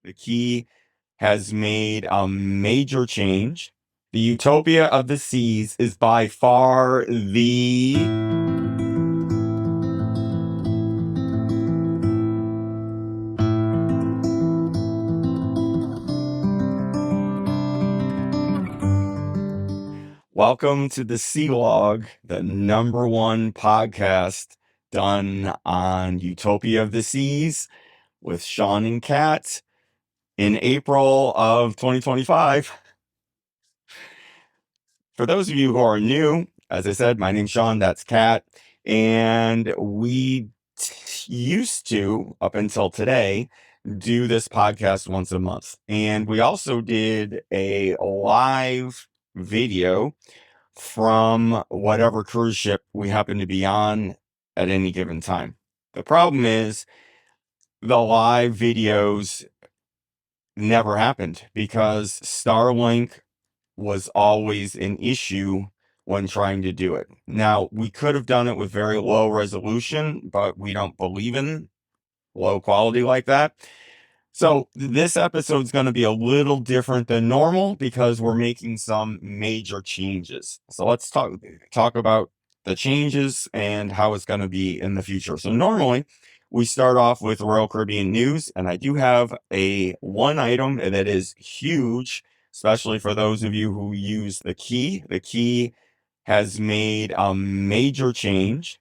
The key has made a major change. The Utopia of the Seas is by far the welcome to the SeaLog, the #1 podcast done on Utopia of the Seas with Sean and Kat in April of 2025. For those of you who are new, as I said, my name's Sean, that's Kat, and we used to, up until today, do this podcast once a month. And we also did a live video from whatever cruise ship we happen to be on at any given time. The problem is the live videos never happened because Starlink was always an issue when trying to do it. Now, we could have done it with very low resolution, but we don't believe in low quality like that. So this episode is going to be a little different than normal because we're making some major changes. So let's talk about the changes and how it's going to be in the future. So normally we start off with Royal Caribbean news, and I do have a one item that is huge, especially for those of you who use the key. The key has made a major change.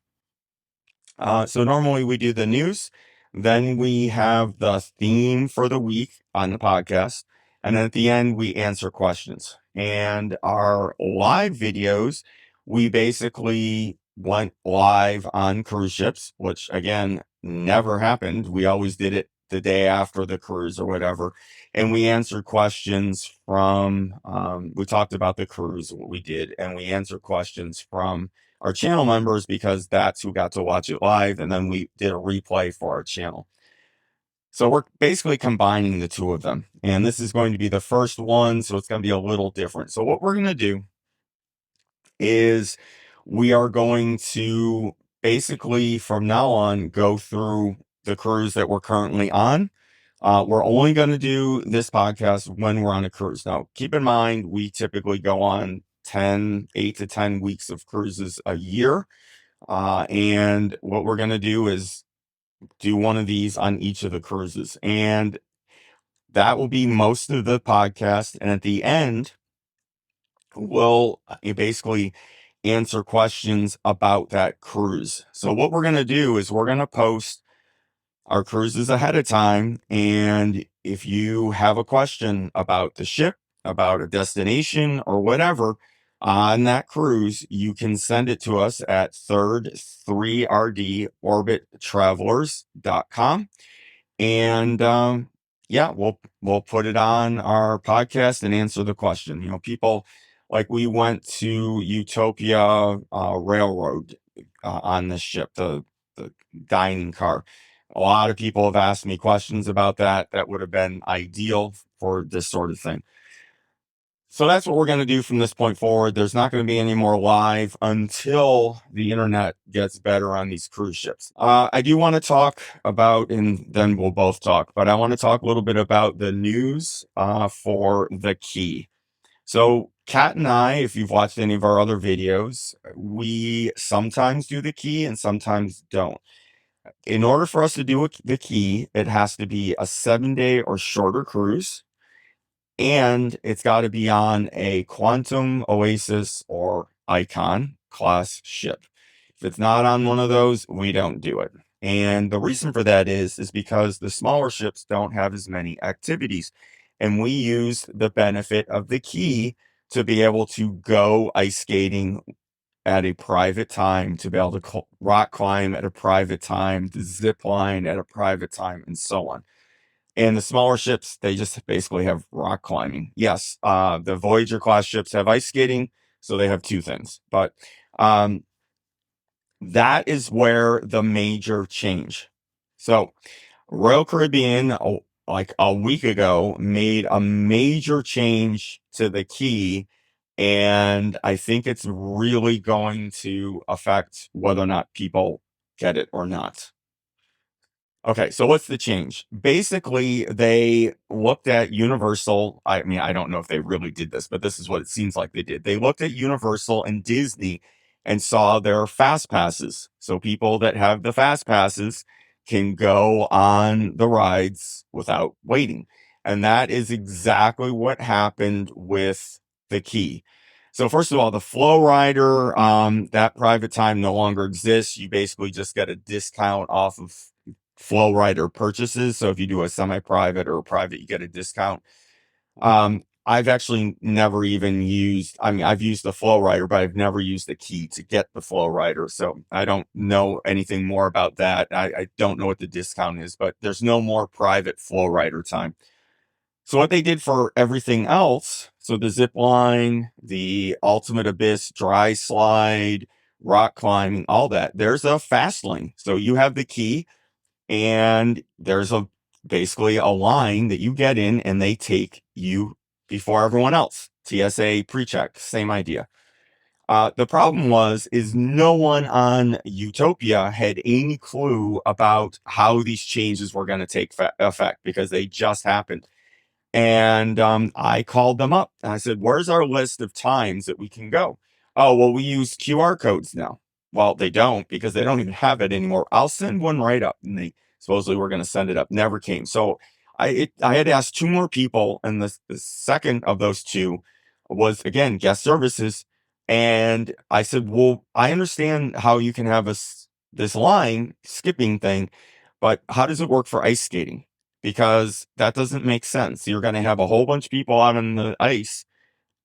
So normally we do the news, then we have the theme for the week on the podcast, and then at the end we answer questions. And our live videos, we basically went live on cruise ships, which again never happened. We always did it the day after the cruise or whatever, and we answered questions from. We talked about the cruise, what we did, and we answered questions from our channel members because that's who got to watch it live, and then we did a replay for our channel. So we're basically combining the two of them, and this is going to be the first one, so it's going to be a little different. So what we're going to do is we are going to basically from now on go through the cruise that we're currently on. We're only going to do this podcast when we're on a cruise. Now, keep in mind, we typically go on 8 to 10 weeks of cruises a year. And what we're going to do is do one of these on each of the cruises. And that will be most of the podcast. And at the end, we'll basically answer questions about that cruise. So what we're going to do is we're going to post our cruises ahead of time. And if you have a question about the ship, about a destination or whatever on that cruise, you can send it to us at third3rdorbittravelers.com. And yeah, we'll put it on our podcast and answer the question. You know, people like we went to Utopia Railroad on this ship, the dining car. A lot of people have asked me questions about that. That would have been ideal for this sort of thing. So that's what we're going to do from this point forward. There's not going to be any more live until the internet gets better on these cruise ships. I do want to talk about, and then we'll both talk, but I want to talk a little bit about the news for the key. So Kat and I, if you've watched any of our other videos, we sometimes do the key and sometimes don't. In order for us to do the key, it has to be a 7-day or shorter cruise, and it's got to be on a Quantum, Oasis, or Icon class ship. If it's not on one of those, we don't do it. And the reason for that is because the smaller ships don't have as many activities. And we use the benefit of the key to be able to go ice skating at a private time, to be able to rock climb at a private time, to zip line at a private time, and so on. And the smaller ships, they just basically have rock climbing. Yes, the Voyager class ships have ice skating, so they have two things. But that is where the major change. So Royal Caribbean, like a week ago, made a major change to the key. And I think it's really going to affect whether or not people get it or not. Okay, so what's the change? Basically, they looked at Universal. I mean, I don't know if they really did this, but this is what it seems like they did. They looked at Universal and Disney and saw their fast passes. So people that have the fast passes can go on the rides without waiting. And that is exactly what happened with the Key. So first of all, the Flow Rider, that private time no longer exists. You basically just get a discount off of Flow Rider purchases. So if you do a semi-private or a private, you get a discount. I've actually never even used, I mean, I've used the Flow Rider, but I've never used the Key to get the Flow Rider. So I don't know anything more about that. I don't know what the discount is, but there's no more private Flow Rider time. So what they did for everything else, so the zip line, the ultimate abyss, dry slide, rock climbing, all that, there's a fast lane. So you have the Key and there's basically a line that you get in and they take you before everyone else. TSA pre-check, same idea. The problem is no one on Utopia had any clue about how these changes were going to take effect because they just happened. And I called them up and I said, where's our list of times that we can go? Oh, well, we use QR codes now. Well, they don't because they don't even have it anymore. I'll send one right up. And they supposedly were going to send it up. Never came. So I had asked two more people. And the second of those two was, again, guest services. And I said, well, I understand how you can have this line skipping thing, but how does it work for ice skating? Because that doesn't make sense. You're going to have a whole bunch of people out on the ice.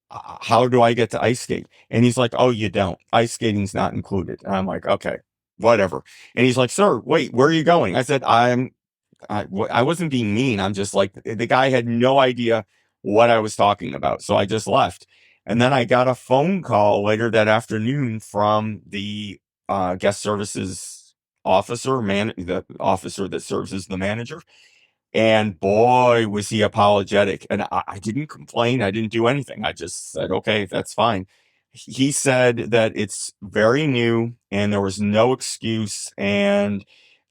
How do I get to ice skate? And he's like, oh, you don't. Ice skating's not included. And I'm like, okay, whatever. And he's like, sir, wait, where are you going? I said, I wasn't being mean. I'm just like, the guy had no idea what I was talking about. So I just left. And then I got a phone call later that afternoon from the guest services officer, the officer that serves as the manager. And boy, was he apologetic. And I didn't complain. I didn't do anything. I just said, okay, that's fine. He said that it's very new and there was no excuse and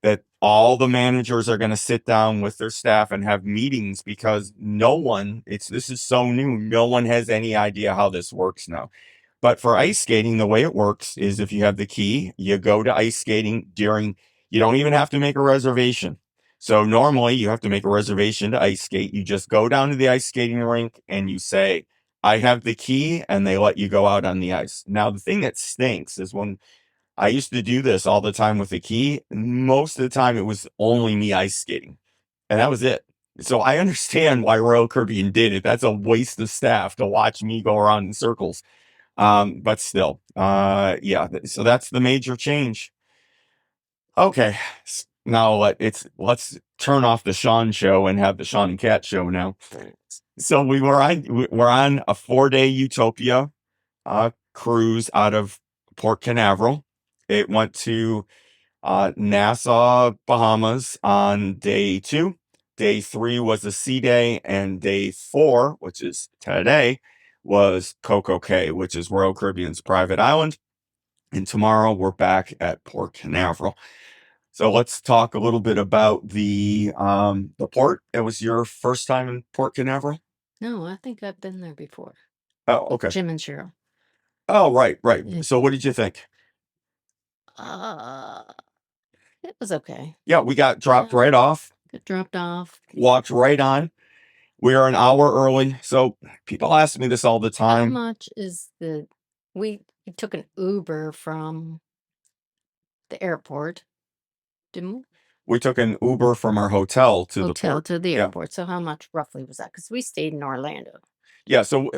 that all the managers are going to sit down with their staff and have meetings because this is so new. No one has any idea how this works now. But for ice skating, the way it works is if you have the Key, you go to ice skating you don't even have to make a reservation. So normally you have to make a reservation to ice skate. You just go down to the ice skating rink and you say, I have the Key, and they let you go out on the ice. Now, the thing that stinks is when I used to do this all the time with the Key, most of the time it was only me ice skating and that was it. So I understand why Royal Caribbean did it. That's a waste of staff to watch me go around in circles. But still, yeah, so that's the major change. Okay. Now let's turn off the Sean show and have the Sean and Cat show now. So we're on a 4-day Utopia cruise out of Port Canaveral. It went to Nassau, Bahamas on day 2. Day 3 was a sea day, and day 4, which is today, was CocoCay, which is Royal Caribbean's private island. And tomorrow we're back at Port Canaveral. So let's talk a little bit about the port. It was your first time in Port Canaveral? No, I think I've been there before. Oh, okay. Jim and Cheryl. Oh, right. Yeah. So what did you think? It was okay. Yeah, we got dropped right off. Got dropped off. Walked right on. We are an hour early. So people ask me this all the How time. much is we took an Uber from the airport, didn't we? We took an Uber from our hotel to the port. To the Yeah. airport. So how much roughly was that? Because we stayed in Orlando. Yeah. So,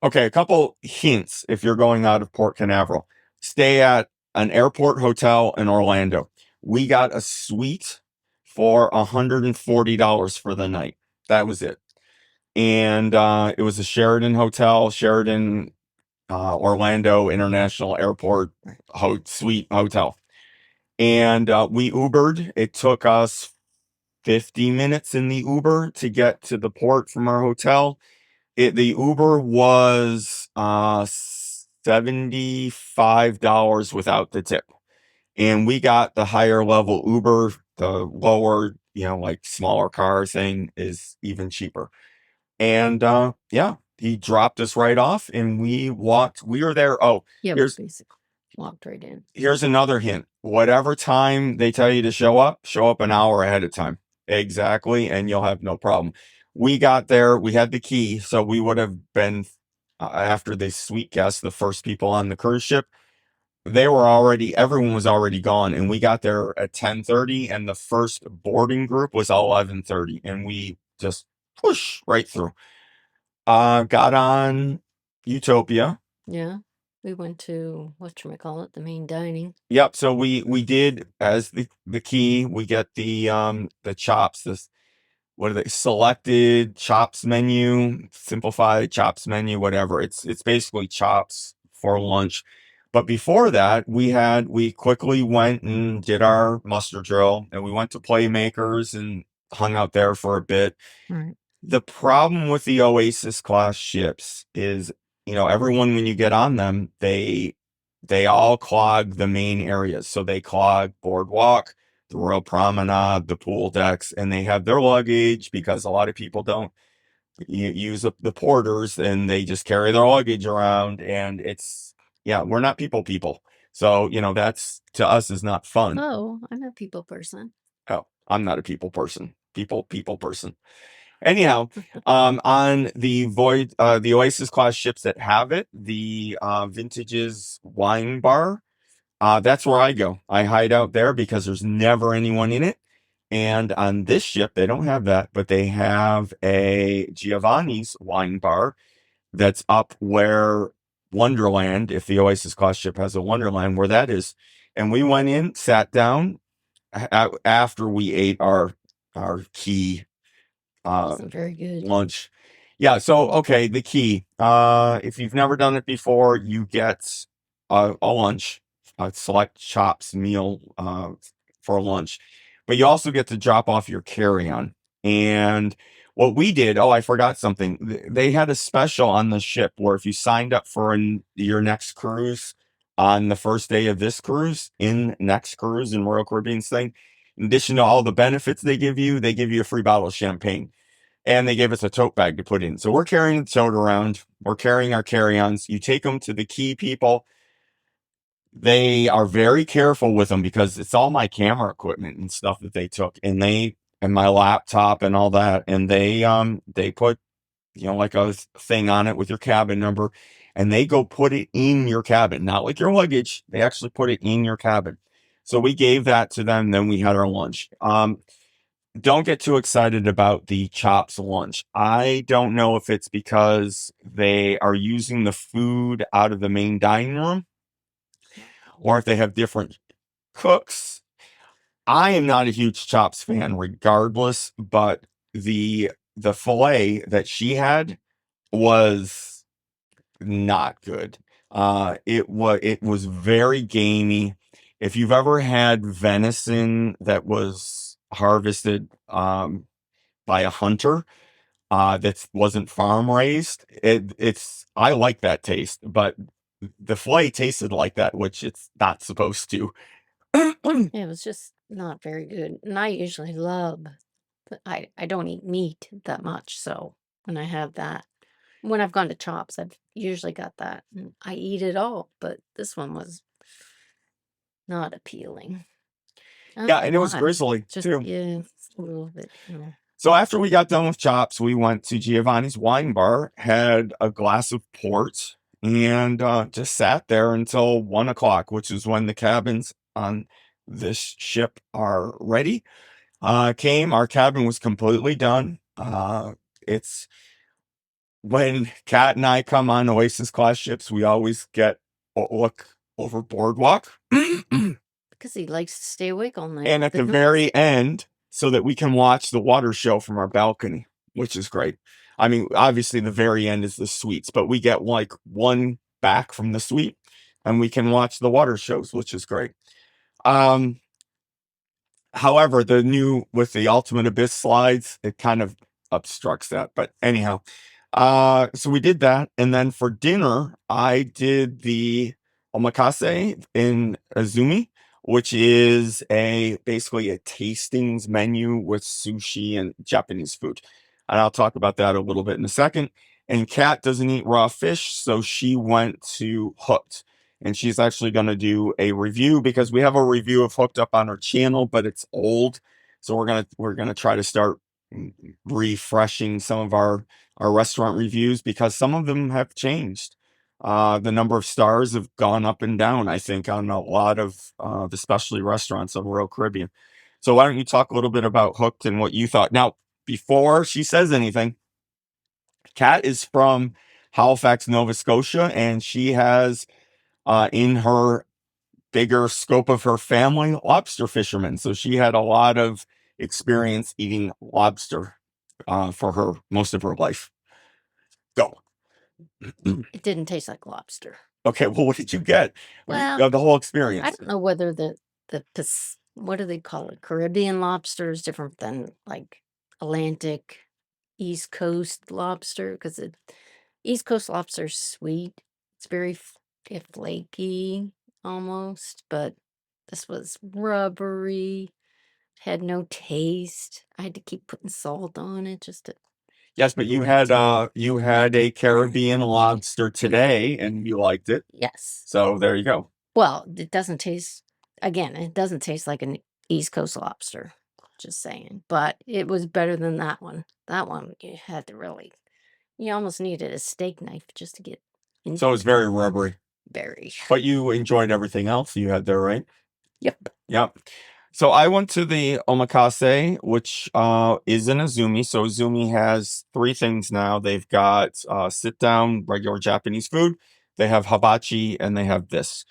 okay, a couple hints if you're going out of Port Canaveral. Stay at an airport hotel in Orlando. We got a suite for $140 for the night. That was it. And it was a Sheraton hotel, Sheraton Orlando International Airport suite hotel. And we Ubered. It took us 50 minutes in the Uber to get to the port from our hotel. The Uber was $75 without the tip. And we got the higher level Uber the lower, like smaller car thing is even cheaper. And yeah, he dropped us right off and we walked. We were there. Oh, Yeah, we here's basically walked right in. here's another hint. Whatever time they tell you to show up an hour ahead of time. Exactly, and you'll have no problem. We got there, we had the key, so we would have been after the suite guests, the first people on the cruise ship. Everyone was already gone, and we got there at 10:30, and the first boarding group was 11:30, and we just push right through. Got on Utopia. Yeah. We went to whatchamacallit, the main dining. Yep. So we did as the key. We get the chops. This what are they? Selected chops menu, simplified chops menu, whatever. It's basically chops for lunch. But before that, we quickly went and did our muster drill, and we went to Playmakers and hung out there for a bit. Right. The problem with the Oasis class ships is, everyone when you get on them, they all clog the main areas. So they clog Boardwalk, the Royal Promenade, the pool decks, and they have their luggage because a lot of people don't use the porters and they just carry their luggage around. And yeah, we're not people. So, that's to us is not fun. Oh, I'm a people person. Oh, I'm not a people person. People person. Anyhow, on the Oasis class ships that have it, the Vintages wine bar, that's where I go. I hide out there because there's never anyone in it. And on this ship, they don't have that, but they have a Giovanni's wine bar that's up where Wonderland, if the Oasis class ship has a Wonderland, where that is. And we went in, sat down after we ate our key Wasn't very good. lunch. Yeah, so okay, the key. If you've never done it before, you get a lunch, a select chops meal for lunch. But you also get to drop off your carry-on. And what we did, oh, I forgot something. They had a special on the ship where if you signed up for your next cruise on the first day of this cruise, in next cruise in Royal Caribbean's thing, in addition to all the benefits they give you a free bottle of champagne. And they gave us a tote bag to put in. So we're carrying the tote around. We're carrying our carry-ons. You take them to the key people. They are very careful with them because it's all my camera equipment and stuff that they took, and my laptop and all that. And they put, like a thing on it with your cabin number, and they go put it in your cabin, not like your luggage. They actually put it in your cabin. So we gave that to them. Then we had our lunch. Don't get too excited about the chops lunch. I don't know if it's because they are using the food out of the main dining room or if they have different cooks. I am not a huge chops fan regardless, but the fillet that she had was not good. It was very gamey. If you've ever had venison that was harvested by a hunter that wasn't farm raised, I like that taste, but the filet tasted like that, which it's not supposed to. Yeah, it was just not very good. And I usually but I don't eat meat that much, so when I have that, when I've gone to Chops, I've usually got that. And I eat it all, but this one was not appealing. I don't Yeah, know and it was why. grizzly Just too. yeah, it's a little bit. So after we got done with chops, we went to Giovanni's wine bar, had a glass of port, and just sat there until 1 o'clock, which is when the cabins on this ship are ready. Our cabin was completely done. It's when Kat and I come on Oasis class ships, we always get a look over boardwalk. Because he likes to stay awake all night. And at the very end, so that we can watch the water show from our balcony, which is great. I mean, obviously the very end is the suites, but we get like one back from the suite and we can watch the water shows, which is great. However, the new with the Ultimate Abyss slides, it kind of obstructs that. But anyhow, so we did that, and then for dinner, I did the omakase in Azumi, which is basically a tastings menu with sushi and Japanese food. And I'll talk about that a little bit in a second. And Kat doesn't eat raw fish, so she went to Hooked. And she's actually going to do a review because we have a review of Hooked up on our channel, but it's old. So we're gonna try to start refreshing some of our restaurant reviews because some of them have changed. The number of stars have gone up and down, I think, on a lot of the specialty restaurants on Royal Caribbean. So why don't you talk a little bit about Hooked and what you thought? Now, before she says anything, Kat is from Halifax, Nova Scotia, and she has in her bigger scope of her family lobster fishermen. So she had a lot of experience eating lobster for her most of her life. Go. It didn't taste like lobster. Okay, well, what did you get? Well, The whole I experience. don't know whether what do they call it? Caribbean lobster is different than like Atlantic, East Coast lobster because East Coast lobster is sweet. It's very flaky almost, but this was rubbery, had no taste. I had to keep putting salt on it just to. Yes, but you had a Caribbean lobster today and you liked it. Yes. So there you go. Well, it doesn't taste, again, it doesn't taste like an East Coast lobster. Just saying. But it was better than that one. That one, you almost needed a steak knife just to get in. So it's very rubbery. Very. But you enjoyed everything else you had there, right? Yep. Yep. So I went to the omakase, which is in Azumi. So Azumi has three things now. They've got sit down regular Japanese food. They have hibachi, and they have this.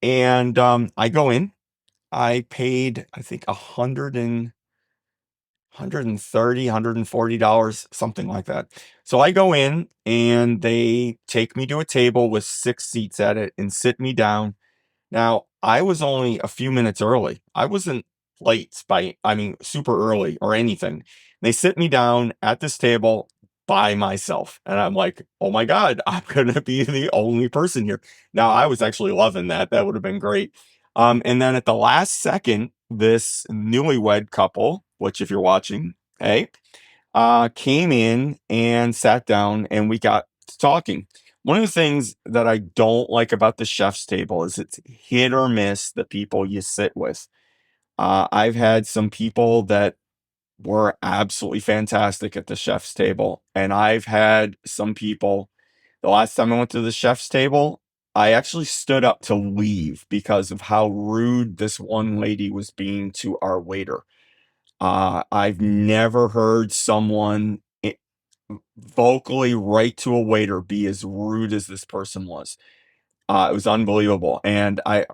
And I go in. I paid, I think, $140, something like that. So I go in and they take me to a table with 6 seats at it and sit me down. Now, I was only a few minutes early. I wasn't late super early or anything. They sit me down at this table by myself. And I'm like, oh my God, I'm going to be the only person here. Now, I was actually loving that. That would have been great. And then at the last second, this newlywed couple, which if you're watching, hey, came in and sat down and we got talking. One of the things that I don't like about the chef's table is it's hit or miss the people you sit with. I've had some people that were absolutely fantastic at the chef's table, and I've had some people. The last time I went to the chef's table, I actually stood up to leave because of how rude this one lady was being to our waiter. I've never heard someone vocally right to a waiter be as rude as this person was. It was unbelievable, and I'm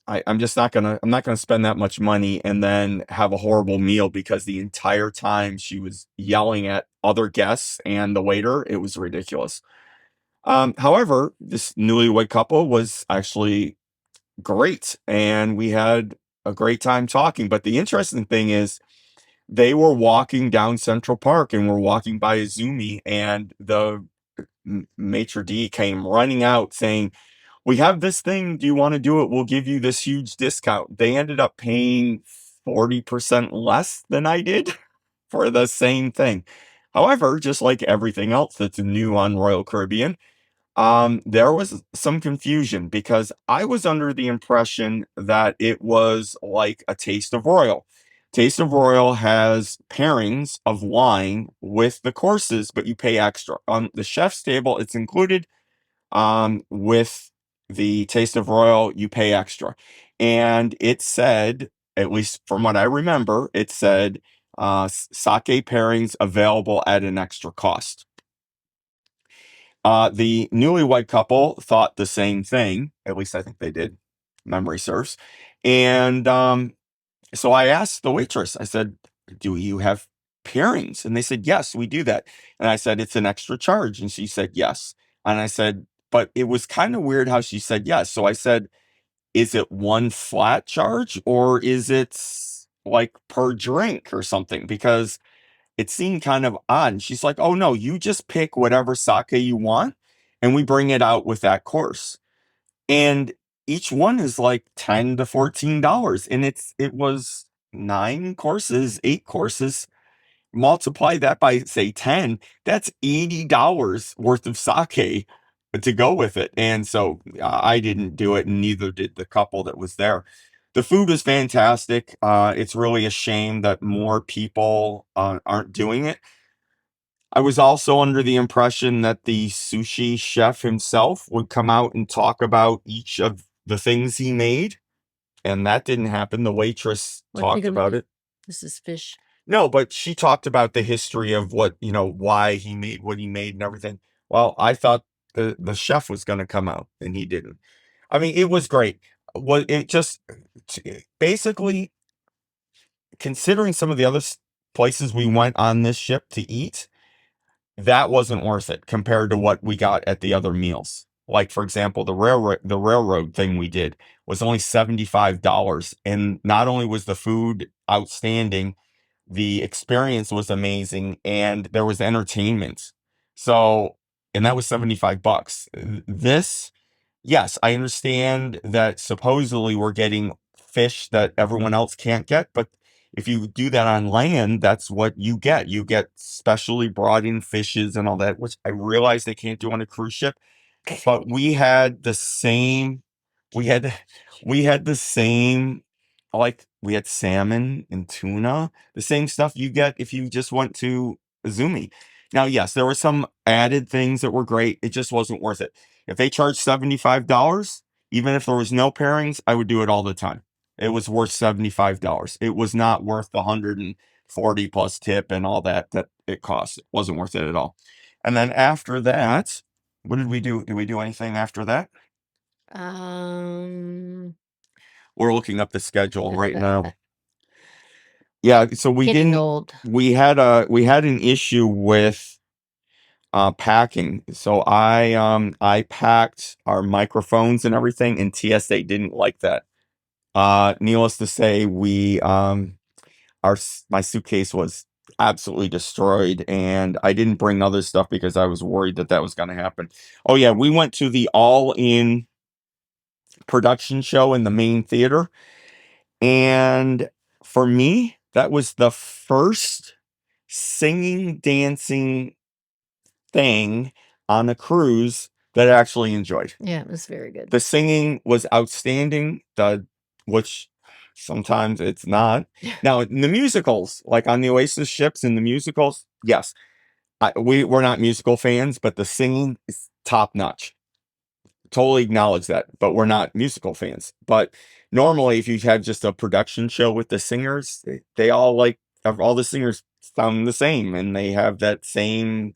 not gonna spend that much money and then have a horrible meal because the entire time she was yelling at other guests and the waiter. It was ridiculous. However, this newlywed couple was actually great, and we had a great time talking. But the interesting thing is they were walking down Central Park and were walking by Izumi, and the maitre d came running out saying, "We have this thing. Do you want to do it? We'll give you this huge discount." They ended up paying 40% less than I did for the same thing. However, just like everything else that's new on Royal Caribbean, there was some confusion because I was under the impression that it was like a Taste of Royal. Taste of Royal has pairings of wine with the courses, but you pay extra. On the chef's table, it's included. With the Taste of Royal, you pay extra. And it said, at least from what I remember, it said sake pairings available at an extra cost. The newlywed couple thought the same thing. At least I think they did. Memory serves. And so I asked the waitress, I said, "Do you have pairings?" And they said, "Yes, we do that." And I said, "It's an extra charge." And she said, "Yes." And I said, but it was kind of weird how she said yes. So I said, "Is it one flat charge or is it like per drink or something?" Because it seemed kind of odd. And she's like, "Oh no, you just pick whatever sake you want and we bring it out with that course." And each one is like $10 to $14, and it was 9 courses, 8 courses. Multiply that by say 10, that's $80 worth of sake to go with it. And so I didn't do it, and neither did the couple that was there. The food was fantastic. It's really a shame that more people aren't doing it. I was also under the impression that the sushi chef himself would come out and talk about each of the things he made, and that didn't happen. The waitress What are you talked gonna about make? it. This is fish. No, but she talked about the history of what, why he made what he made and everything. Well, I thought the chef was going to come out, and he didn't. I mean, it was great. Was it just basically, considering some of the other places we went on this ship to eat, that wasn't worth it compared to what we got at the other meals. Like, for example, the railroad thing we did was only $75, and not only was the food outstanding, the experience was amazing, and there was entertainment. So, and that was $75. This, yes, I understand that supposedly we're getting fish that everyone else can't get, but if you do that on land, that's what you get. You get specially brought in fishes and all that, which I realize they can't do on a cruise ship. But we had the same, we had, we had the same, like we had salmon and tuna, the same stuff you get if you just went to Izumi. Now, yes, there were some added things that were great. It just wasn't worth it. If they charged $75, even if there was no pairings, I would do it all the time. It was worth $75. It was not worth the 140 plus tip and all that it cost. It wasn't worth it at all. And then after that, what did we do? Did we do anything after that? Um, We're looking up the schedule right now. Yeah, so we getting didn't. old. We had an issue with packing. So I packed our microphones and everything, and TSA didn't like that. Needless to say, my suitcase was absolutely destroyed, and I didn't bring other stuff because I was worried that was going to happen. Oh yeah, we went to the all-in production show in the main theater, and for me, that was the first singing, dancing thing on a cruise that I actually enjoyed. Yeah, it was very good. The singing was outstanding, which sometimes it's not. Now, in the musicals, like on the Oasis ships and the musicals, yes, we're not musical fans, but the singing is top notch. Totally acknowledge that, but we're not musical fans. But normally, if you have just a production show with the singers, they all all the singers sound the same, and they have that same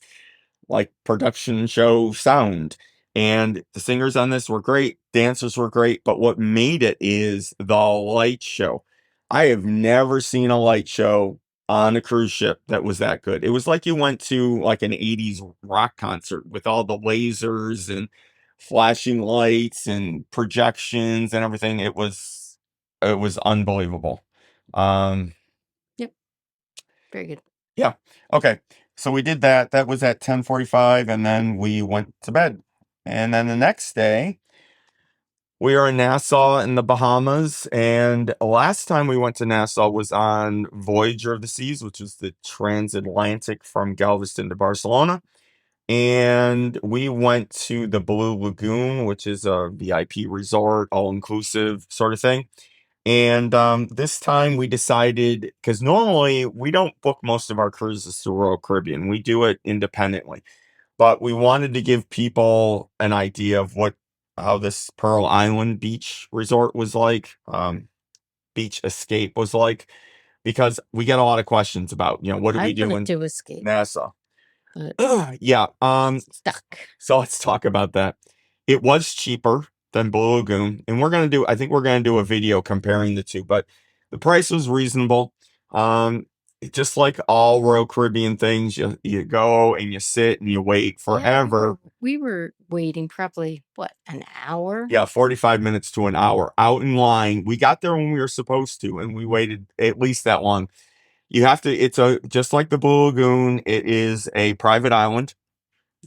like production show sound. And the singers on this were great, dancers were great, but what made it is the light show. I have never seen a light show on a cruise ship that was that good. It was like you went to like an 80s rock concert with all the lasers and flashing lights and projections and everything. It was unbelievable. Um Yep, very good. yeah. Okay. So we did that. That was at 10:45, and then we went to bed. And then the next day, we are in Nassau in the Bahamas. And last time we went to Nassau was on Voyager of the Seas, which is the transatlantic from Galveston to Barcelona. And we went to the Blue Lagoon, which is a VIP resort, all inclusive sort of thing. And this time we decided, because normally we don't book most of our cruises to Royal Caribbean, we do it independently. But we wanted to give people an idea of how this Pearl Island beach resort was like, beach escape was like, because we get a lot of questions about, what do I we do wanted in to escape, Nassau? but Yeah. stuck. So let's talk about that. It was cheaper than Blue Lagoon, and I think we're gonna do a video comparing the two, but the price was reasonable. Just like all Royal Caribbean things, you go and you sit and you wait Yeah, forever. we were waiting probably what, an hour? Yeah, 45 minutes to an hour out in line. We got there when we were supposed to, and we waited at least that long. It's just like the Blue Lagoon, it is a private island,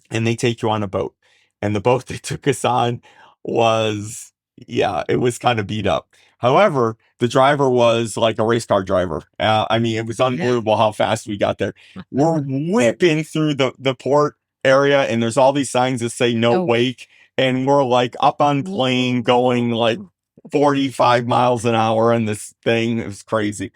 and they take you on a boat. And the boat they took us on was, Yeah, it was kind of beat up. However, the driver was like a race car driver. I mean, it was Yeah. unbelievable how fast we got there. We're whipping through the port area, and there's all these signs that say no Oh, wake, and we're like up on plane going like 45 miles an hour on this thing. It was crazy.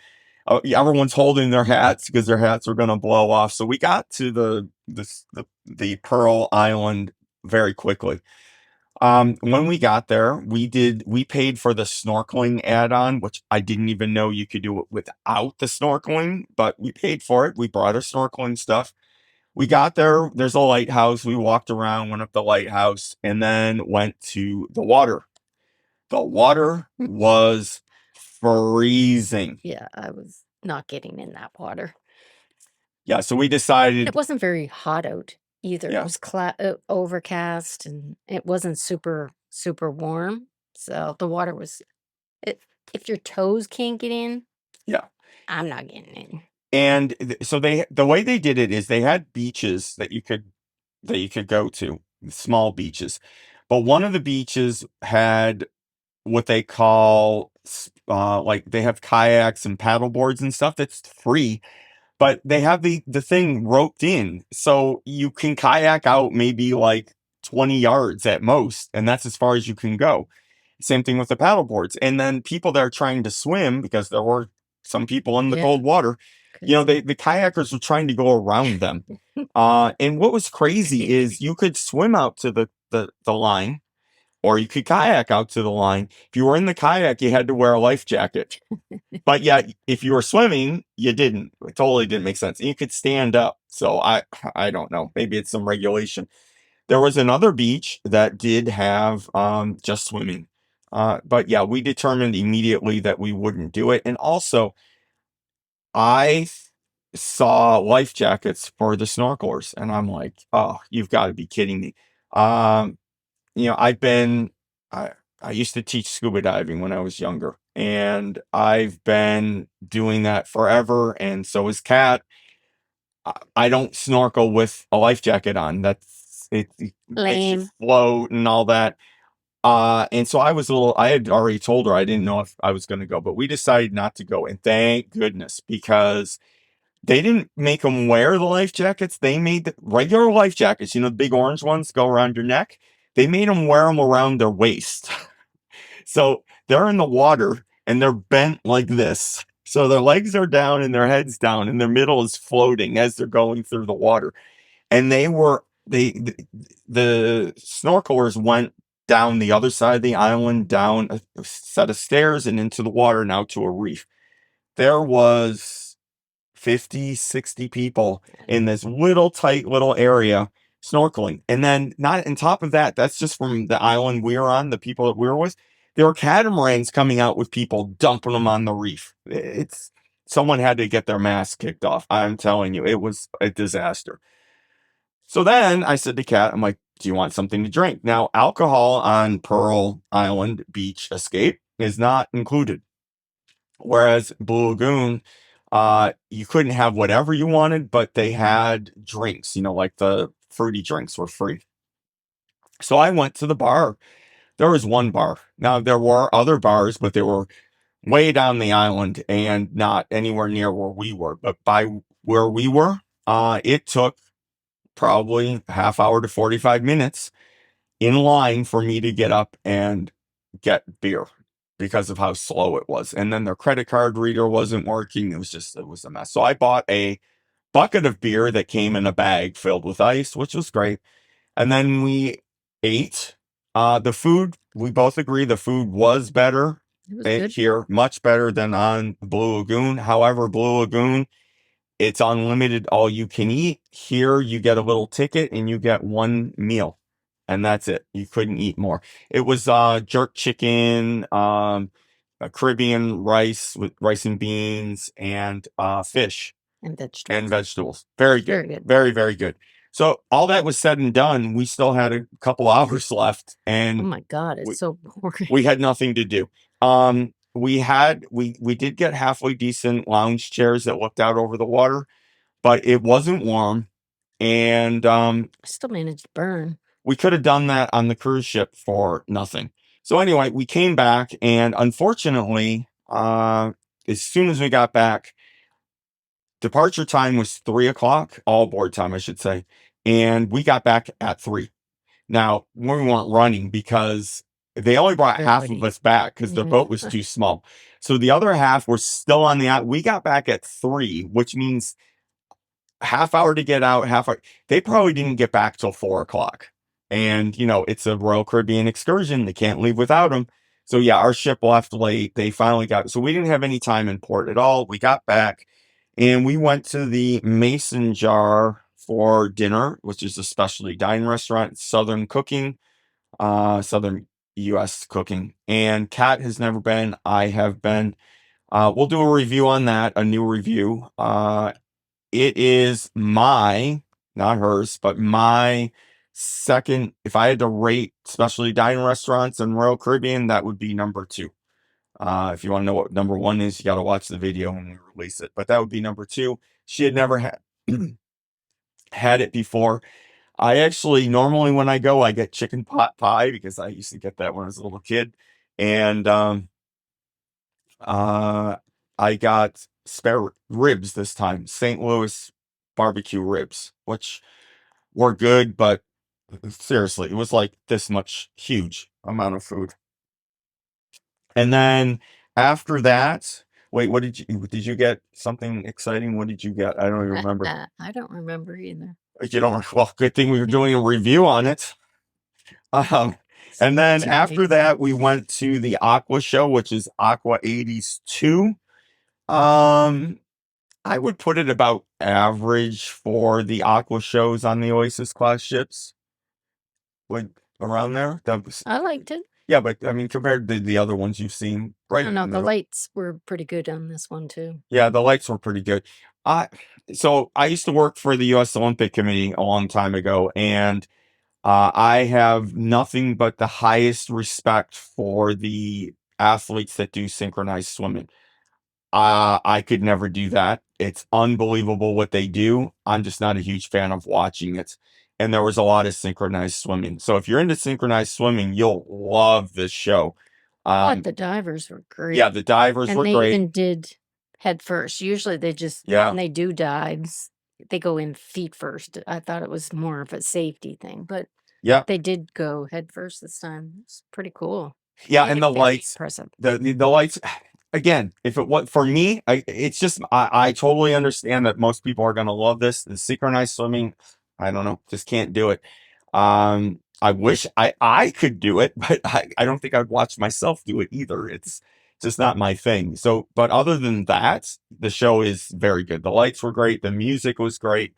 Yeah, everyone's holding their hats because their hats were going to blow off. So we got to the Pearl Island very quickly. When we got there, we paid for the snorkeling add-on, which I didn't even know you could do it without the snorkeling, but we paid for it. We brought our snorkeling stuff. We got there, there's a lighthouse. We walked around, went up the lighthouse, and then went to the water. The water was freezing. yeah, I was not getting in that water. Yeah, so we It decided, wasn't very hot out either. It yeah, was overcast and it wasn't super warm. So the water was it, if your toes can't get in, yeah. I'm not getting in. And so the way they did it is they had beaches that you could go to, small beaches. But one of the beaches had what they call like they have kayaks and paddle boards and stuff that's free, but they have the thing roped in. So you can kayak out maybe like 20 yards at most, and that's as far as you can go. Same thing with the paddle boards. And then people that are trying to swim, because there were some people in the Yeah, cold water, crazy. the kayakers were trying to go around them. And what was crazy is you could swim out to the line, or you could kayak out to the line. If you were in the kayak, you had to wear a life jacket. But yeah, if you were swimming, you didn't. It totally didn't make sense. And you could stand up. So I don't know. Maybe it's some regulation. There was another beach that did have just swimming. But yeah, we determined immediately that we wouldn't do it. And also, I saw life jackets for the snorkelers, and I'm like, oh, you've got to be kidding me. Um, I've been, I used to teach scuba diving when I was younger, and I've been doing that forever. And so is Kat. I don't snorkel with a life jacket on. It makes you Lame. float and all that. And so I had already told her I didn't know if I was going to go, but we decided not to go. And thank goodness, because they didn't make them wear the life jackets. They made the regular life jackets, the big orange ones go around your neck. They made them wear them around their waist. So they're in the water and they're bent like this. So their legs are down and their heads down and their middle is floating as they're going through the water. And the snorkelers went down the other side of the island, down a set of stairs and into the water, now to a reef. There was 50, 60 people in this little tight little area snorkeling. And then, not on top of that, that's just from the island we were on, the people that we were with. There were catamarans coming out with people dumping them on the reef. It's Someone had to get their mask kicked off. I'm telling you, it was a disaster. So then I said to Kat, I'm like, do you want something to drink? Now, alcohol on Pearl Island Beach Escape is not included. Whereas Blue Lagoon, you couldn't have whatever you wanted, but they had drinks, like the fruity drinks were free. So I went to the bar. There was one bar. Now, there were other bars, but they were way down the island and not anywhere near where we were. But by where we were, it took probably half hour to 45 minutes in line for me to get up and get beer because of how slow it was. And then their credit card reader wasn't working. It was a mess. So I bought a bucket of beer that came in a bag filled with ice, which was great. And then we ate. The food, we both agree the food was better It was good. here, much better than on Blue Lagoon. However, Blue Lagoon, it's unlimited, all you can eat. Here, you get a little ticket and you get one meal, and that's it. You couldn't eat more. It was jerk chicken, a Caribbean rice with rice and beans, and fish And and vegetables. vegetables. Very good. Very good. Very, very good. So all that was said and done, we still had a couple hours left, Oh and my God, it's we, so boring. we had nothing to do. We did get halfway decent lounge chairs that looked out over the water, but it wasn't warm. And I still managed to burn. we could have done that on the cruise ship for nothing. So anyway, we came back, and unfortunately, as soon as we got back, departure time was 3 o'clock, all board time, I should say. And we got back at 3. Now, we weren't running because they only brought half of Everybody. us back because their boat was too small. So the other half were still on the out. We got back at 3, which means half hour to get out, half hour. They probably didn't get back till 4 o'clock. And, it's a Royal Caribbean excursion. They can't leave without them. So yeah, our ship left late. They finally so we didn't have any time in port at all. We got back and we went to the Mason Jar for dinner, which is a specialty dining restaurant, Southern cooking, Southern US cooking. And Kat has never been. I have been. We'll do a review on that, a new review. It is not hers, but my second. If I had to rate specialty dining restaurants in Royal Caribbean, that would be number 2. If you want to know what number 1 is, you got to watch the video when we release it. But that would be number 2. She had never had it before. I actually, normally when I go, I get chicken pot pie because I used to get that when I was a little kid. And I got spare ribs this time, St. Louis barbecue ribs, which were good, but seriously, it was like this much huge amount of food. And then after that, wait, what did you get something exciting? What did you get? I don't even remember. I don't remember either. You don't, well, good thing we were doing a review on it. And then after that, we went to the Aqua show, which is Aqua 80s 2. I would put it about average for the Aqua shows on the Oasis class ships. Like around there. I liked it. Yeah, but I mean, compared to the other ones you've seen, right? I don't know. The lights were pretty good on this one too. Yeah, the lights were pretty good. So I used to work for the U.S. Olympic Committee a long time ago, and I have nothing but the highest respect for the athletes that do synchronized swimming. I could never do that. It's unbelievable what they do. I'm just not a huge fan of watching it. And there was a lot of synchronized swimming. So if you're into synchronized swimming, you'll love this show. But the divers were great. Yeah, the divers and were they great. even did head first. Usually they just, when they do dives, they go in feet first. I thought it was more of a safety thing, but Yeah, they did go head first this time. It's pretty cool. yeah, and the Very lights, impressive. the lights. Again, if it was for me, it's just I totally understand that most people are gonna love this. The synchronized swimming, I don't know, just can't do it. I wish I could do it, but I don't think I'd watch myself do it either. It's just not my thing. So, but other than that, the show is very good. The lights were great. The music was great.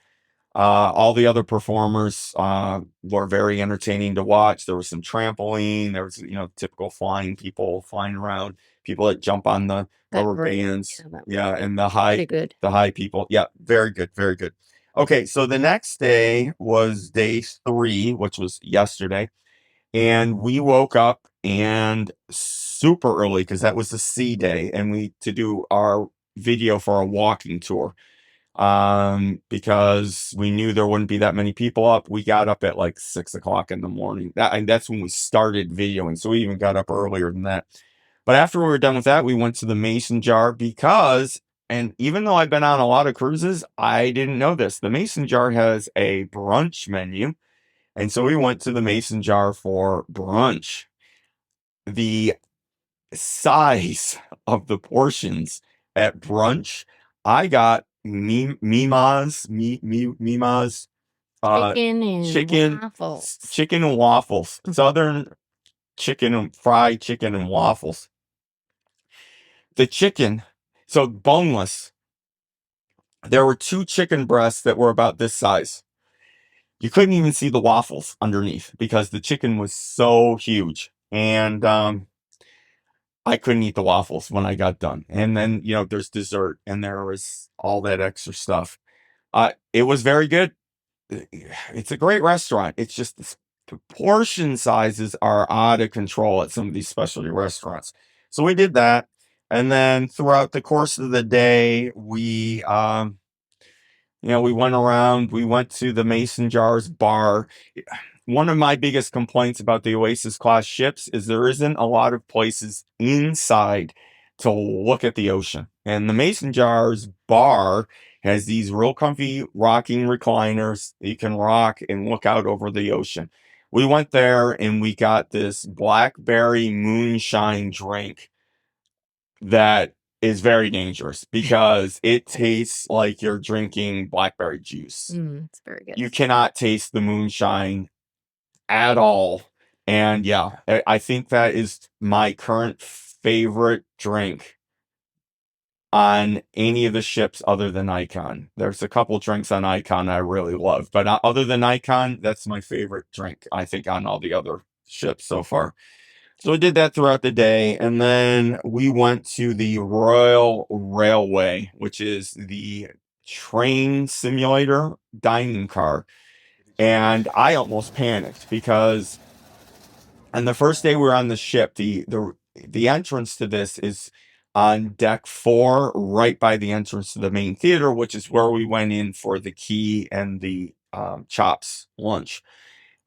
All the other performers were very entertaining to watch. There was some trampoline. There was, typical flying people flying around, people that jump on the rubber bands. Yeah, and the high people. Yeah, very good, very good. Okay, so the next day was day 3, which was yesterday, and we woke up and super early because that was the sea day, and we to do our video for a walking tour because we knew there wouldn't be that many people up. We got up at like 6 o'clock in the morning. And that's when we started videoing. So we even got up earlier than that. But after we were done with that, we went to the Mason Jar because, and even though I've been on a lot of cruises, I didn't know this. The Mason Jar has a brunch menu. And so we went to the Mason Jar for brunch. The size of the portions at brunch, I got Mima's chicken and waffles, Southern chicken and fried chicken and waffles. The chicken, so boneless. There were 2 chicken breasts that were about this size. You couldn't even see the waffles underneath because the chicken was so huge. And I couldn't eat the waffles when I got done. And then, there's dessert and there was all that extra stuff. It was very good. It's a great restaurant. It's just the portion sizes are out of control at some of these specialty restaurants. So we did that. And then throughout the course of the day, we went around, we went to the Mason Jars bar. one of my biggest complaints about the Oasis class ships is there isn't a lot of places inside to look at the ocean. And the Mason Jars bar has these real comfy rocking recliners that you can rock and look out over the ocean. We went there and we got this blackberry moonshine drink that is very dangerous because it tastes like you're drinking blackberry juice. It's very good. You cannot taste the moonshine at all. And yeah, I think that is my current favorite drink on any of the ships other than Icon. There's a couple drinks on Icon I really love, but other than Icon, that's my favorite drink, I think, on all the other ships so far. So we did that throughout the day, and then we went to the Royal Railway, which is the train simulator dining car. And I almost panicked because on the first day we were on the ship, the entrance to this is on deck 4, right by the entrance to the main theater, which is where we went in for the key and the chops lunch.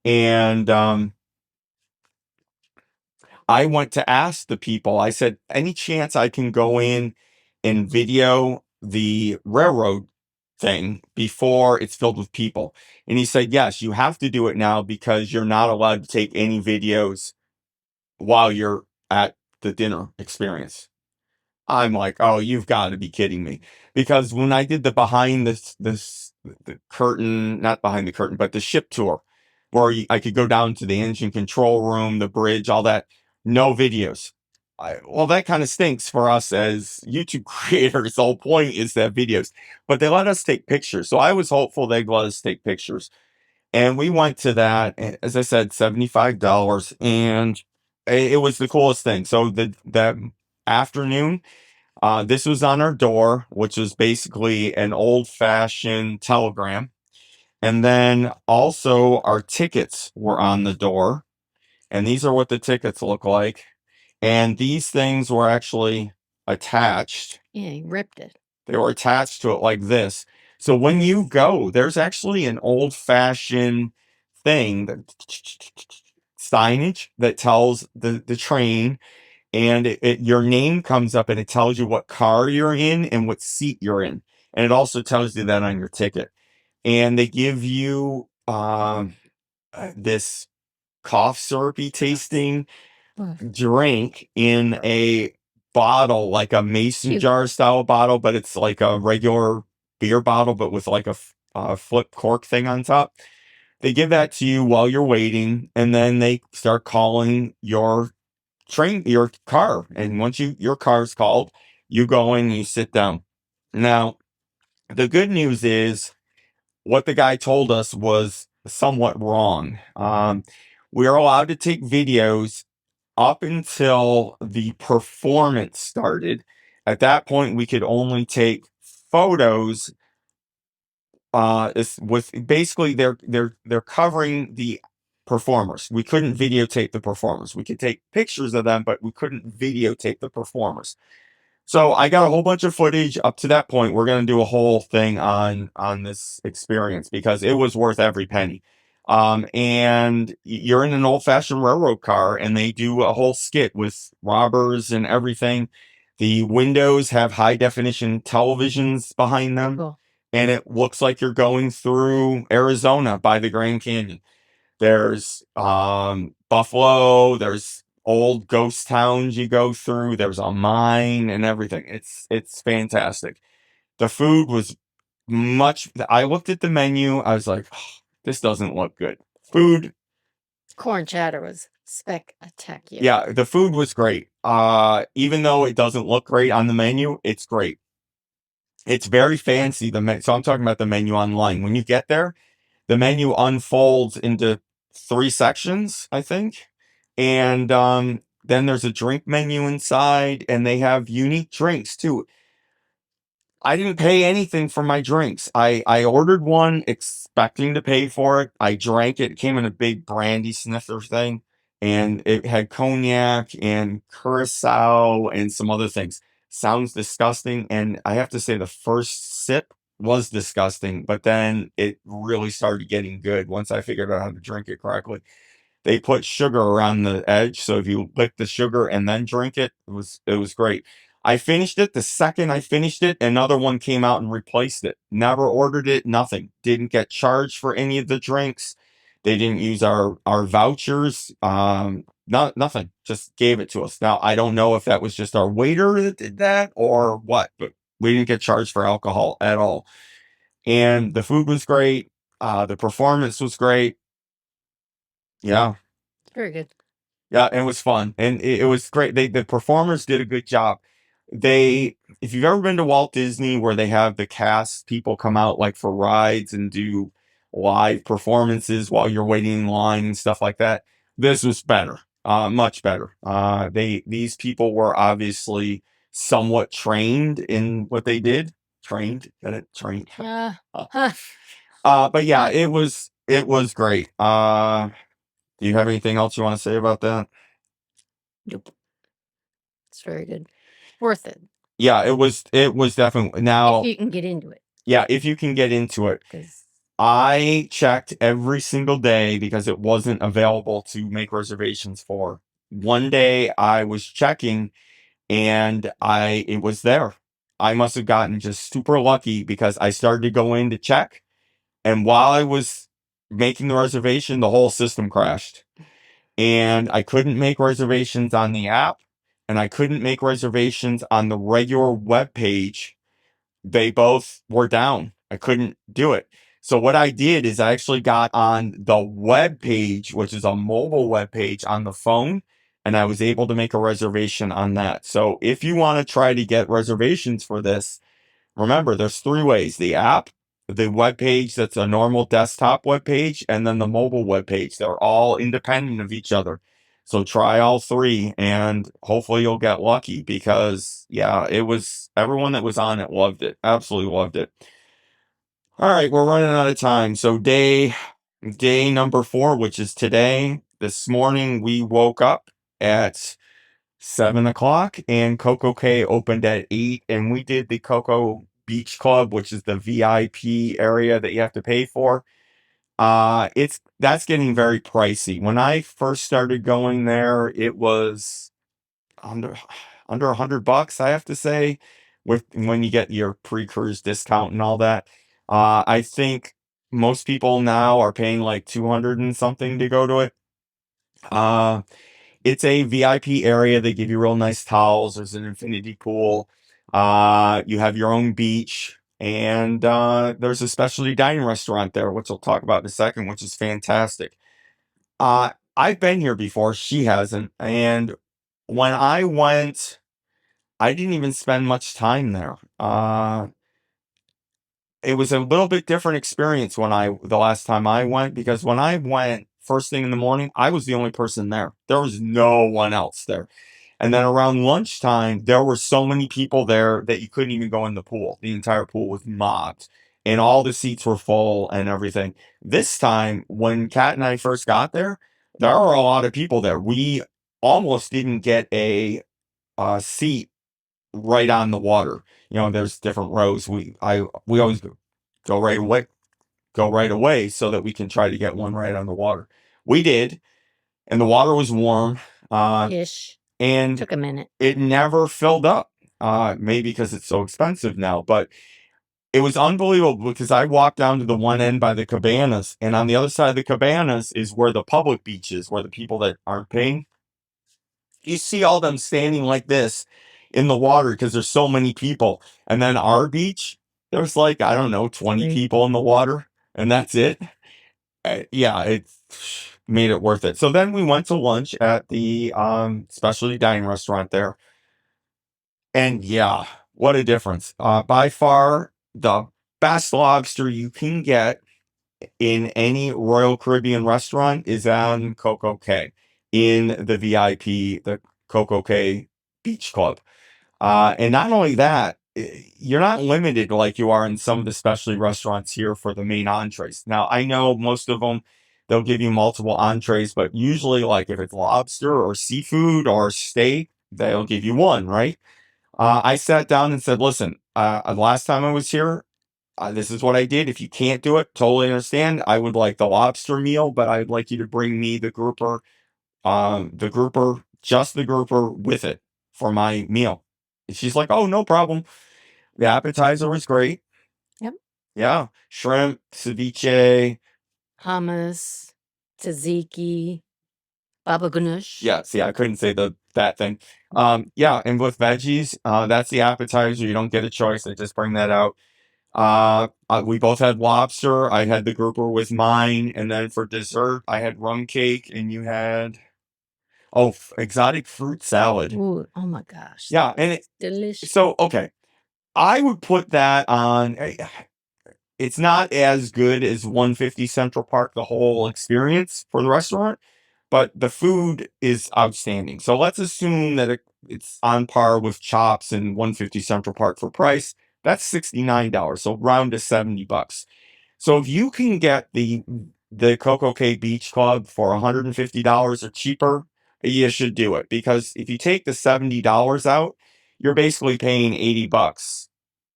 And I went to ask the people, I said, any chance I can go in and video the railroad thing before it's filled with people? And he said, yes, you have to do it now because you're not allowed to take any videos while you're at the dinner experience. I'm like, oh, you've got to be kidding me. Because when I did the behind the curtain, not behind the curtain, but the ship tour, where I could go down to the engine control room, the bridge, all that, no videos. Well, that kind of stinks for us as YouTube creators. The whole point is to have videos, but they let us take pictures. So I was hopeful they'd let us take pictures. And we went to that, as I said, $75, and it was the coolest thing. So that afternoon, this was on our door, which was basically an old-fashioned telegram. And then also our tickets were on the door. And these are what the tickets look like. And these things were actually attached. Yeah, he ripped it. They were attached to it like this. So when you go, there's actually an old-fashioned thing, that signage that tells the train, and your name comes up and it tells you what car you're in and what seat you're in. And it also tells you that on your ticket. And they give you this cough syrupy tasting drink in a bottle, like a mason Cute. jar style bottle, but it's like a regular beer bottle, but with like a flip cork thing on top. They give that to you while you're waiting, and then they start calling your car. And once your car's called, you go in and you sit down. Now, the good news is what the guy told us was somewhat wrong. We are allowed to take videos up until the performance started. At that point, we could only take photos. With basically they're covering the performers. We couldn't videotape the performers. We could take pictures of them, but we couldn't videotape the performers. So I got a whole bunch of footage up to that point. We're going to do a whole thing on this experience because it was worth every penny. And you're in an old-fashioned railroad car, and they do a whole skit with robbers and everything. The windows have high-definition televisions behind them, Cool. and it looks like you're going through Arizona by the Grand Canyon. There's Buffalo, there's old ghost towns you go through, there's a mine and everything. It's fantastic. The food was I looked at the menu, I was like, oh, this doesn't look good. Food, Corn chowder was spectacular. yeah, the food was great. Even though it doesn't look great on the menu, it's great. It's very fancy. So I'm talking about the menu online. When you get there, the menu unfolds into 3 sections, I think. And then there's a drink menu inside, and they have unique drinks too. I didn't pay anything for my drinks. I ordered one expecting to pay for it. I drank it. It came in a big brandy snifter thing, and it had cognac and curacao and some other things. Sounds disgusting. And I have to say, the first sip was disgusting, but then it really started getting good once I figured out how to drink it correctly. They put sugar around the edge, so if you lick the sugar and then drink it, it was great. I finished it. The second I finished it, another one came out and replaced it. Never ordered it, nothing. Didn't get charged for any of the drinks. They didn't use our vouchers. Nothing. Just gave it to us. Now I don't know if that was just our waiter that did that or what, but we didn't get charged for alcohol at all. And the food was great. The performance was great. Yeah. Very good. Yeah, it was fun, and it was great. The performers did a good job. If you've ever been to Walt Disney, where they have the cast people come out like for rides and do live performances while you're waiting in line and stuff like that, this was better, much better. These people were obviously somewhat trained in what they did. Trained, get it? Trained. But yeah, it was great. Do you have anything else you want to say about that? Nope. It's very good. Worth it. Yeah, it was definitely. If Now, you can get into it. yeah, if you can get into it. 'Cause I checked every single day because it wasn't available to make reservations for. One day I was checking and it was there. I must have gotten just super lucky because I started to go in to check, and while I was making the reservation, the whole system crashed. And I couldn't make reservations on the app, and I couldn't make reservations on the regular web page. They both were down. I couldn't do it. So what I did is I actually got on the web page, which is a mobile web page on the phone, and I was able to make a reservation on that. So if you want to try to get reservations for this, remember, there's three ways: the app, the web page that's a normal desktop web page, and then the mobile web page. They're all independent of each other. So try all three and hopefully you'll get lucky because yeah, everyone that was on it loved it. Absolutely loved it. All right, we're running out of time. So day number 4, which is today. This morning we woke up at 7 o'clock and CocoCay opened at 8, and we did the Coco Beach Club, which is the VIP area that you have to pay for. That's getting very pricey. When I first started going there, it was under $100, I have to say, with when you get your pre-cruise discount and all that. I think most people now are paying like 200 and something to go to it. It's a VIP area. They give you real nice towels. There's an infinity pool. You have your own beach, and there's a specialty dining restaurant there, which we'll talk about in a second, which is fantastic. I've been here before. She hasn't, and when I went, I didn't even spend much time there. It was a little bit different experience the last time I went, because when I went first thing in the morning, I was the only person there. There was no one else there. And then around lunchtime, there were so many people there that you couldn't even go in the pool. The entire pool was mobbed and all the seats were full and everything. This time, when Kat and I first got there were a lot of people there. We almost didn't get a seat right on the water. There's different rows. We always go right away so that we can try to get one right on the water. We did, and the water was warm. Ish. And Took a minute. it never filled up. Maybe because it's so expensive now, but it was unbelievable because I walked down to the one end by the cabanas, and on the other side of the cabanas is where the public beach is, where the people that aren't paying. You see all them standing like this in the water because there's so many people. And then our beach, there's like, I don't know, 20 people in the water, and that's it. Yeah, it made it worth it. So then we went to lunch at the specialty dining restaurant there. And yeah, what a difference. By far, the best lobster you can get in any Royal Caribbean restaurant is on CocoCay in the VIP, the CocoCay Beach Club. And not only that, you're not limited like you are in some of the specialty restaurants here for the main entrees. Now, I know most of them, they'll give you multiple entrees, but usually, like if it's lobster or seafood or steak, they'll give you one, right? I sat down and said, listen, last time I was here, this is what I did. If you can't do it, totally understand. I would like the lobster meal, but I'd like you to bring me just the grouper with it for my meal. And she's like, oh, no problem. The appetizer was great. Yep. Yeah. Shrimp, ceviche. Hummus, tzatziki, baba ganoush. Yeah, see, I couldn't say that thing. Yeah, and with veggies, that's the appetizer. You don't get a choice. They just bring that out. We both had lobster. I had the grouper with mine, and then for dessert, I had rum cake, and you had exotic fruit salad. Ooh, oh my gosh. Yeah, and Delicious. so okay, I would put that on. It's not as good as 150 Central Park, the whole experience for the restaurant, but the food is outstanding. So let's assume that it's on par with Chops and 150 Central Park for price. That's $69. So round to $70. So if you can get the CocoCay Beach Club for $150 or cheaper, you should do it, because if you take the $70 out, you're basically paying $80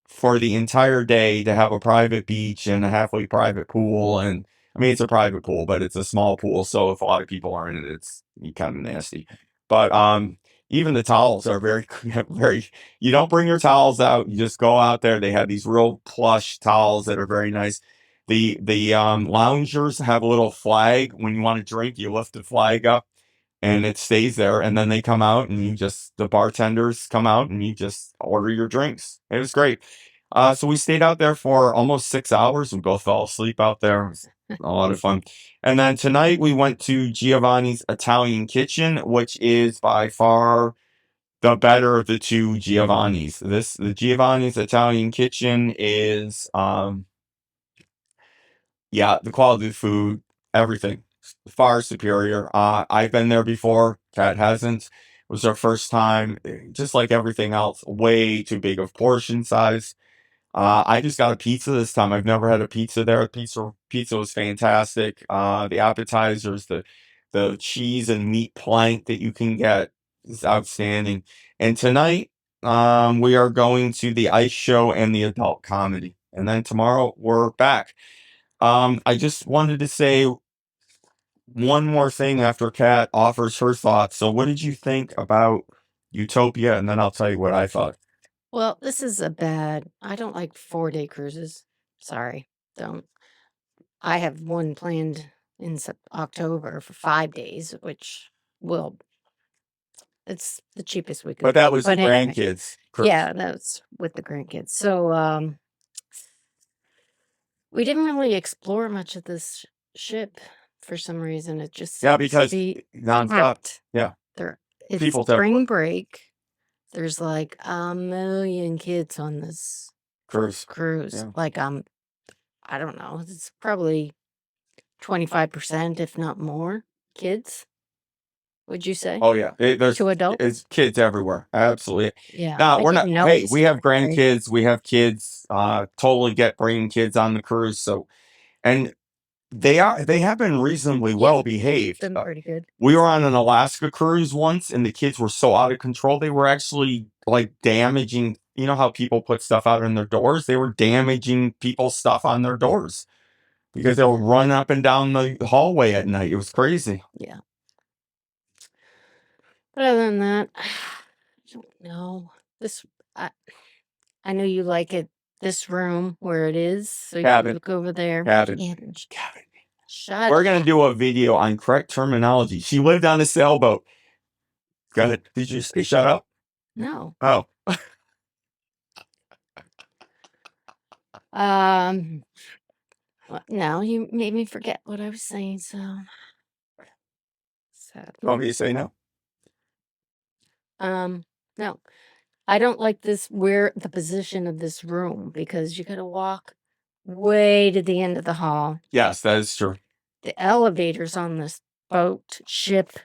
for the entire day to have a private beach and a halfway private pool. And I mean, it's a private pool, but it's a small pool. So if a lot of people are in it, it's kind of nasty. But even the towels are very, very, you don't bring your towels out. You just go out there. They have these real plush towels that are very nice. The loungers have a little flag. When you want to drink, you lift the flag up and it stays there. And then they come out and the bartenders come out and you just order your drinks. It was great. So we stayed out there for almost 6 hours. We both fell asleep out there. It was a lot of fun. And then tonight we went to Giovanni's Italian Kitchen, which is by far the better of the two Giovanni's. The Giovanni's Italian Kitchen is, the quality of food, everything, far superior. I've been there before. Kat hasn't. It was our first time. Just like everything else, way too big of portion size. I just got a pizza this time. I've never had a pizza there. Pizza was fantastic. The appetizers, the cheese and meat plank that you can get is outstanding. And tonight, we are going to the ice show and the adult comedy. And then tomorrow we're back. I just wanted to say one more thing after Kat offers her thoughts. So what did you think about Utopia? And then I'll tell you what I thought. Well, this is I don't like 4-day cruises. Sorry, don't. I have one planned in October for 5 days, which it's the cheapest we could. But that was the anyway, grandkids cruise. yeah, that's with the grandkids. So, we didn't really explore much of this ship for some reason. It just Yeah, seems to because be nonstop. packed. Yeah. It's People tell- spring break. There's like a million kids on this Cruise. cruise. Yeah. Like I don't know. It's probably 25%, if not more, kids. Would you say? Oh yeah. There's To adults? it's kids everywhere. Absolutely. Yeah. No, I we're not. didn't know Hey, it we have was spring break. grandkids. We have kids. Totally get bringing kids on the cruise. So, and they have been reasonably well behaved. Been pretty good. We were on an Alaska cruise once, and the kids were so out of control. They were actually like damaging. You know how people put stuff out on their doors? They were damaging people's stuff on their doors because they would run up and down the hallway at night. It was crazy. Yeah. But other than that, I don't know. I know you like it. This room where it is, so you Cabin. look over there. Cabin. Shut. We're gonna do a video on correct terminology. She lived on a sailboat. Go ahead. Did you say shut up? No. Oh. Now you made me forget what I was saying. So sad. You want me to say no? No. I don't like the position of this room, because you got to walk way to the end of the hall. Yes, that is true. The elevators on this ship,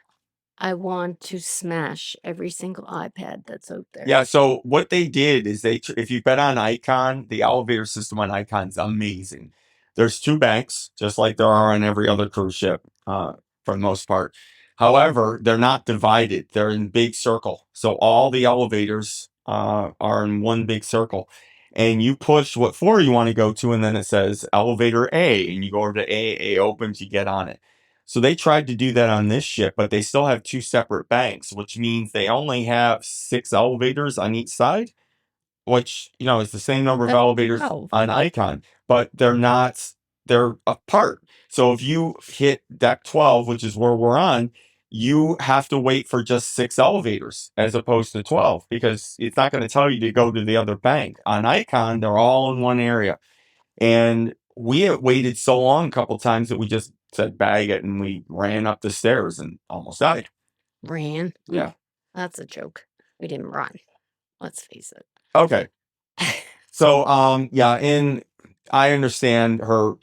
I want to smash every single iPad that's out there. Yeah, so what they did is if you've been on Icon, the elevator system on Icon is amazing. There's 2 banks, just like there are on every other cruise ship, for the most part. However, they're not divided. They're in big circle. So all the elevators are in one big circle. and you push what floor you want to go to, and then it says elevator A, and you go over to A opens, you get on it. So they tried to do that on this ship, but they still have 2 separate banks, which means they only have 6 elevators on each side, which, is the same number of That's elevators 12. on Icon, but they're apart. So if you hit deck 12, which is where we're on, you have to wait for just 6 elevators as opposed to 12, because it's not going to tell you to go to the other bank. On Icon, they're all in one area. And we had waited so long a couple times that we just said bag it, and we ran up the stairs and almost died. Ran. Yeah. That's a joke. We didn't run. Let's face it. Okay. So, yeah, and I understand her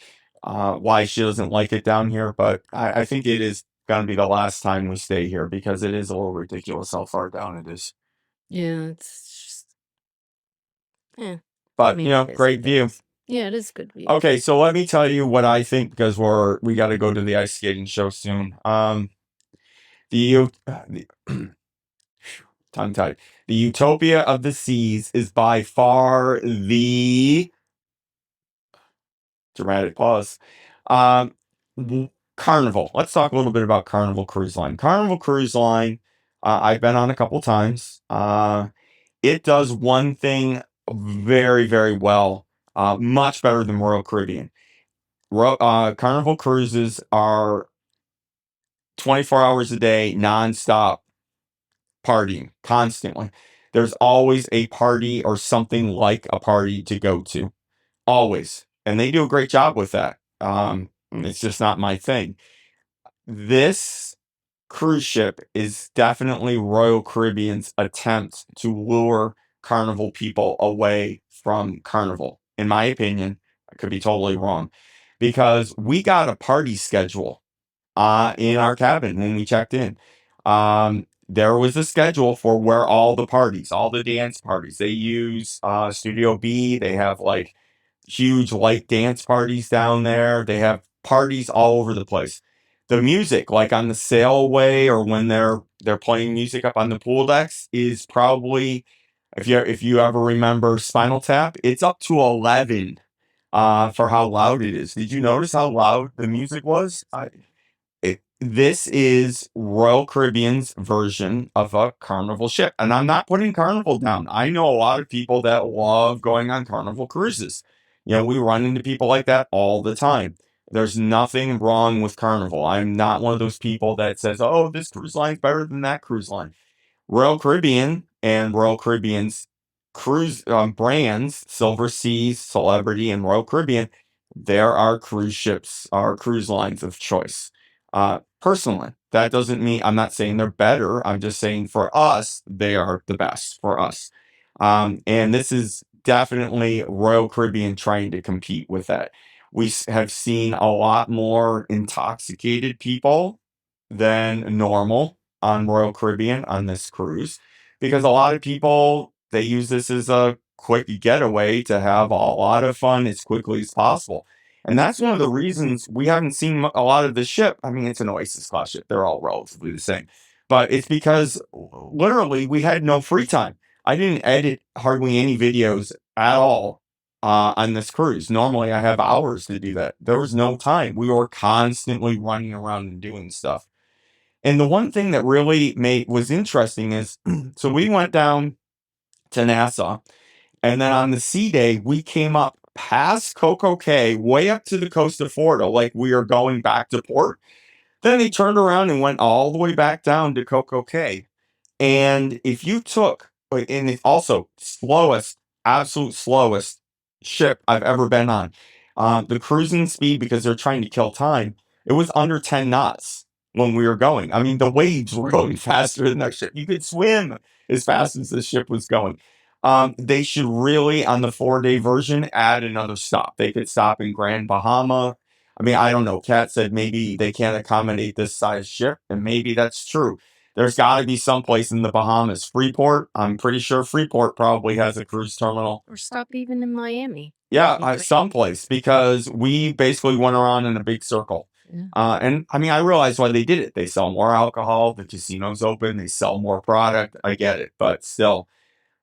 why she doesn't like it down here, but I think it is going to be the last time we stay here, because it is a little ridiculous how far down it is. Yeah, it's just. Yeah. But, Maybe it is great what it view. is. Yeah, it is good view. Okay, so let me tell you what I think, because we got to go to the ice skating show soon. The tongue tied. The Utopia of the Seas is by far the dramatic pause. Carnival. Let's talk a little bit about Carnival Cruise Line. Carnival Cruise Line, I've been on a couple times. It does one thing very, very well, much better than Royal Caribbean. Carnival cruises are 24 hours a day, nonstop partying, constantly. There's always a party or something like a party to go to. Always. And they do a great job with that. It's just not my thing. This cruise ship is definitely Royal Caribbean's attempt to lure Carnival people away from Carnival. In my opinion, I could be totally wrong, because we got a party schedule in our cabin when we checked in. There was a schedule for where all the dance parties. They use Studio B. They have like huge light dance parties down there. They have parties all over the place. The music, like on the sailway, or when they're playing music up on the pool decks, is probably, if you ever remember Spinal Tap, it's up to 11 for how loud it is. Did you notice how loud the music was? This is Royal Caribbean's version of a Carnival ship. And I'm not putting Carnival down. I know a lot of people that love going on Carnival cruises. We run into people like that all the time. There's nothing wrong with Carnival. I'm not one of those people that says, oh, this cruise line's better than that cruise line. Royal Caribbean and Royal Caribbean's cruise brands, Silver Seas, Celebrity, and Royal Caribbean, there are cruise ships, are cruise lines of choice. Personally, that doesn't mean, I'm not saying they're better. I'm just saying for us, they are the best for us. And this is definitely Royal Caribbean trying to compete with that. We have seen a lot more intoxicated people than normal on Royal Caribbean on this cruise, because a lot of people, they use this as a quick getaway to have a lot of fun as quickly as possible. And that's one of the reasons we haven't seen a lot of the ship. I mean, it's an Oasis class ship. They're all relatively the same. But it's because literally we had no free time. I didn't edit hardly any videos at all on this cruise. Normally I have hours to do that. There was no time. We were constantly running around and doing stuff. And the one thing that really was interesting is, so we went down to Nassau, and then on the sea day, we came up past CocoCay, way up to the coast of Florida, like we are going back to port. Then they turned around and went all the way back down to CocoCay. And if you took, and it's also absolute slowest ship I've ever been on. The cruising speed, because they're trying to kill time, it was under 10 knots when we were going. I mean, the waves were going faster than that ship. You could swim as fast as the ship was going. They should really, on the 4-day version, add another stop. They could stop in Grand Bahama. I mean, I don't know. Kat said maybe they can't accommodate this size ship, and maybe that's true. There's got to be someplace in the Bahamas. Freeport, I'm pretty sure Freeport probably has a cruise terminal. Or stop even in Miami. Yeah, someplace, because we basically went around in a big circle. Yeah. And I mean, I realize why they did it. They sell more alcohol, the casino's open, they sell more product. I get it, but still.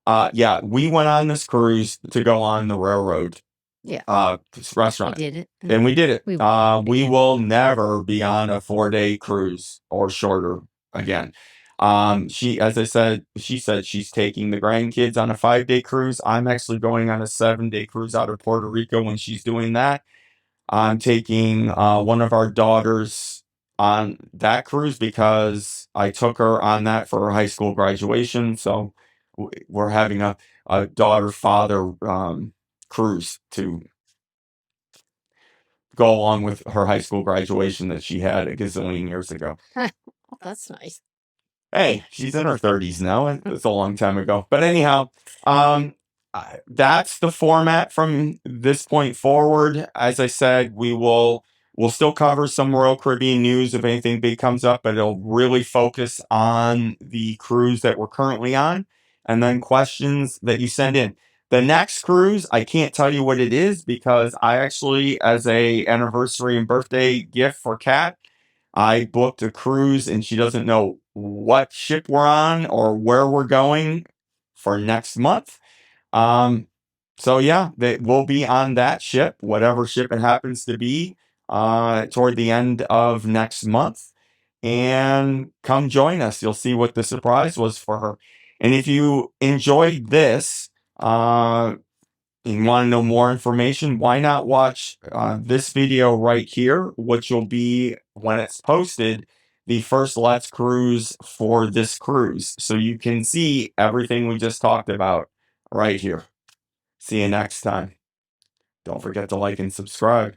Yeah, we went on this cruise to go on the railroad Yeah, this we restaurant, did it. and we did it. We won't We again. will never be on a 4-day cruise or shorter again. As I said, she said she's taking the grandkids on a 5-day cruise. I'm actually going on a 7-day cruise out of Puerto Rico when she's doing that. I'm taking one of our daughters on that cruise because I took her on that for her high school graduation. So we're having a daughter-father cruise to go along with her high school graduation that she had a gazillion years ago. That's nice. Hey, she's in her 30s now. It's a long time ago. But anyhow, that's the format from this point forward. As I said, we'll still cover some Royal Caribbean news if anything big comes up, but it'll really focus on the cruise that we're currently on, and then questions that you send in. The next cruise, I can't tell you what it is because I actually, as a anniversary and birthday gift for Kat, I booked a cruise and she doesn't know what ship we're on or where we're going for next month. So yeah, we'll be on that ship, whatever ship it happens to be, toward the end of next month. And come join us. You'll see what the surprise was for her. And if you enjoyed this, and want to know more information, why not watch this video right here, which will be, when it's posted, the first Let's Cruise for this cruise. So you can see everything we just talked about right here. See you next time. Don't forget to like and subscribe.